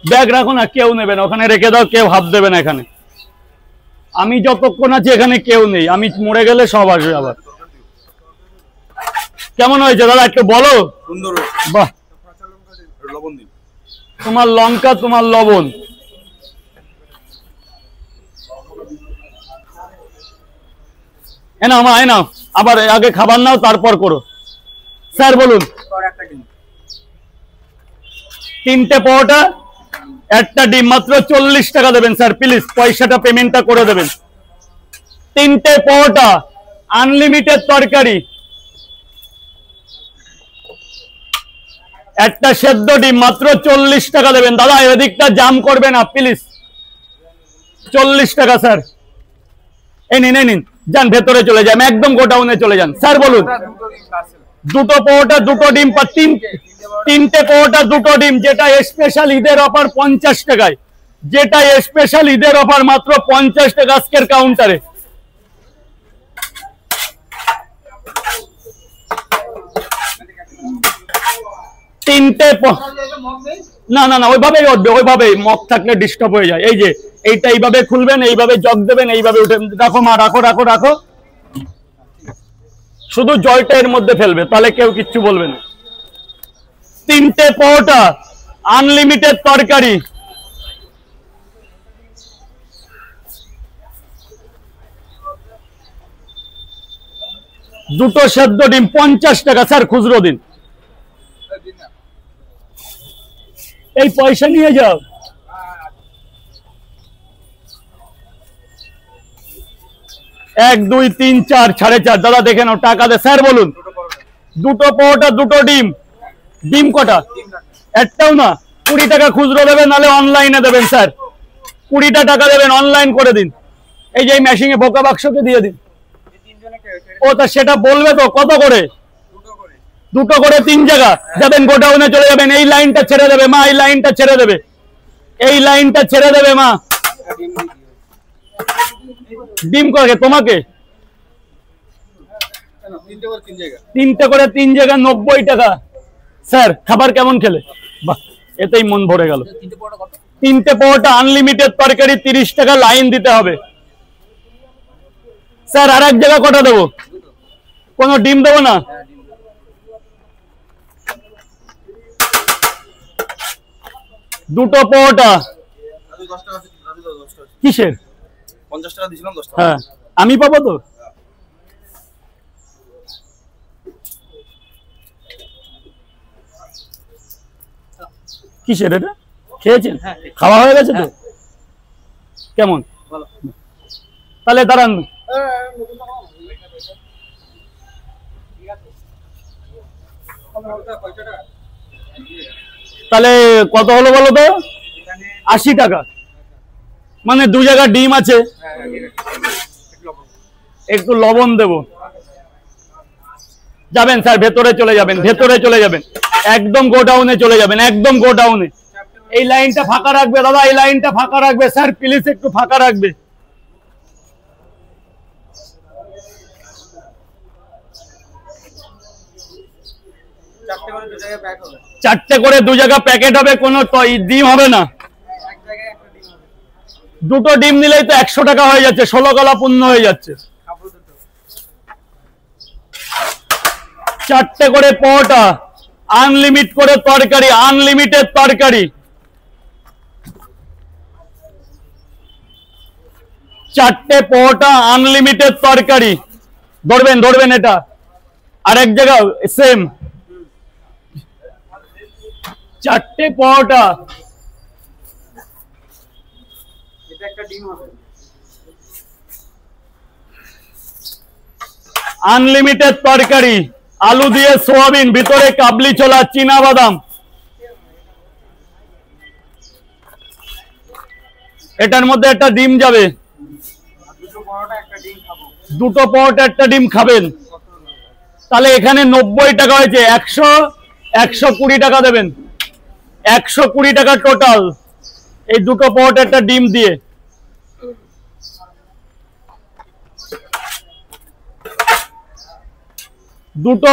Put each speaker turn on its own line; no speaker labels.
Bag রাখো না, কেউ নেবে না, ওখানে রেখে দাও, কেউ হাত দেবে না এখানে। আমি যতক্ষণ আছি এখানে কেউ নেই, আমি মরে গেলে সব আসবে আবার। কেমন হয়েছে দাদা একটু বলো? বাহ, তোমার লঙ্কা, তোমার লবণ। এনাও মা, এনাও, আবার আগে খাবার নাও তারপর করো। স্যার বলুন। 3টে পরোটা, 1টা ডিম, মাত্র 40 টাকা দেবেন স্যার, প্লিজ পয়সাটা পেমেন্টটা করে দেবেন। 3টে পরোটা, আনলিমিটেড তরকারি, 1টা সেদ্ধ ডিম, মাত্র 40 টাকা দেবেন। দাদা এদিকটা জাম করবে না প্লিজ, 40 টাকা স্যার। এই নিন, এই নিন, যান ভেতরে চলে যান, একদম গোডাউনে চলে যান। স্যার বলুন। 2টো পরোটা, 2টো ডিম, 3টে পরোটা, 2টো ডিম, যেটা স্পেশাল ঈদের অফার 50 টাকায়, যেটা স্পেশাল ঈদের অফার মাত্র 50 টাকা আজকের কাউন্টারে। 3টে, না না না, ওইভাবেই উঠবে, ওইভাবেই, মগ থাকলে ডিস্টার্ব হয়ে যায়। এই যে এইটা এইভাবে খুলবেন, এইভাবে জগ দেবেন, এইভাবে উঠে রাখো মা, রাখো রাখো রাখো, শুধু জলটা এর মধ্যে ফেলবে, তাহলে কেউ কিচ্ছু বলবে না। 3টে পরোটা, আনলিমিটেড তরকারি, দুটো সেদ্ধ ডিম, 50 টাকা স্যার, খুচরো দিন। এই পয়সা নিয়ে যাও। 1 2 3 4 4.5, দাদা দেখে নাও, টাকা দে। স্যার বলুন। 2টো পরোটা, 2টো ডিম, ডিম কটা? একটাও না, 20 টাকা খুচরো দেবেন, নাহলে অনলাইনে দেবেন স্যার, 20টা টাকা দেবেন, অনলাইন করে দিন। এই যে মেশিনে বোকা বাক্সকে দিয়ে দিন। ও তা সেটা বলবে তো কত করে? 2টো করে 3 জায়গা যাবেন, গোডাউনে চলে যাবেন, এই লাইনটা ছেড়ে দেবে মা, এই লাইনটা ছেড়ে দেবে, এই লাইনটা ছেড়ে দেবে মা। ডিম করে তোমাকে 3টে করে 3 জায়গা, 90 টাকা স্যার। খাবার কেমন খেলে? বাহ, এতেই মন ভরে গেল। 3টে পরোটা, আনলিমিটেড তরকারি, 30 টাকা, লাইন দিতে হবে স্যার। আর এক জায়গা কটা দেবো? কোনো ডিম দেবো না? দুটো পরোটা, কিসের?
50 টাকা দিয়েছিলাম, 10 টাকা।
হ্যাঁ, আমি পাবো তো? কিসের এটা? খেয়েছেন? খাওয়া হয়ে গেছে তো? কেমন? তাহলে দাঁড়ান, তাহলে কত হলো বলো তো? 80 টাকা, মানে 2 জায়গা ডিম আছে, একটু লবণ দেবো। যাবেন স্যার, ভেতরে চলে যাবেন, ভেতরে চলে যাবেন, একদম গোডাউনে চলে যাবেন, একদম গোডাউনে। এই লাইনটা ফাঁকা রাখবে দাদা, এই লাইনটা ফাঁকা রাখবে স্যার, প্লিজ একটু ফাঁকা রাখবে। চারটে করে 2 জায়গা প্যাকেট হবে, কোনো ডিম হবে না। 2টো ডিম নিলেই তো 100 টাকা হয়ে যাচ্ছে, 16 গলা পূর্ণ হয়ে যাচ্ছে। 4টে করে পরোটা, আনলিমিট করে তরকারি, আনলিমিটেড তরকারি, 4টে পরোটা, আনলিমিটেড তরকারি। ধরবেন ধরবেন, এটা আরেক জায়গা সেম। 4টে পরোটা, আনলিমিটেড তরকারি, আলু দিয়ে সোয়াবিন, ভিতরে কাবলি ছোলা, চীনা বাদাম। এটার মধ্যে একটা ডিম যাবে, 2টো পরোটা, 1টা ডিম খাবেন, তাহলে এখানে 90 টাকা হয়েছে। 120 টাকা দেবেন, 120 টাকা টোটাল, এই 2টো পরোটা, 1টা ডিম দিয়ে। দুটো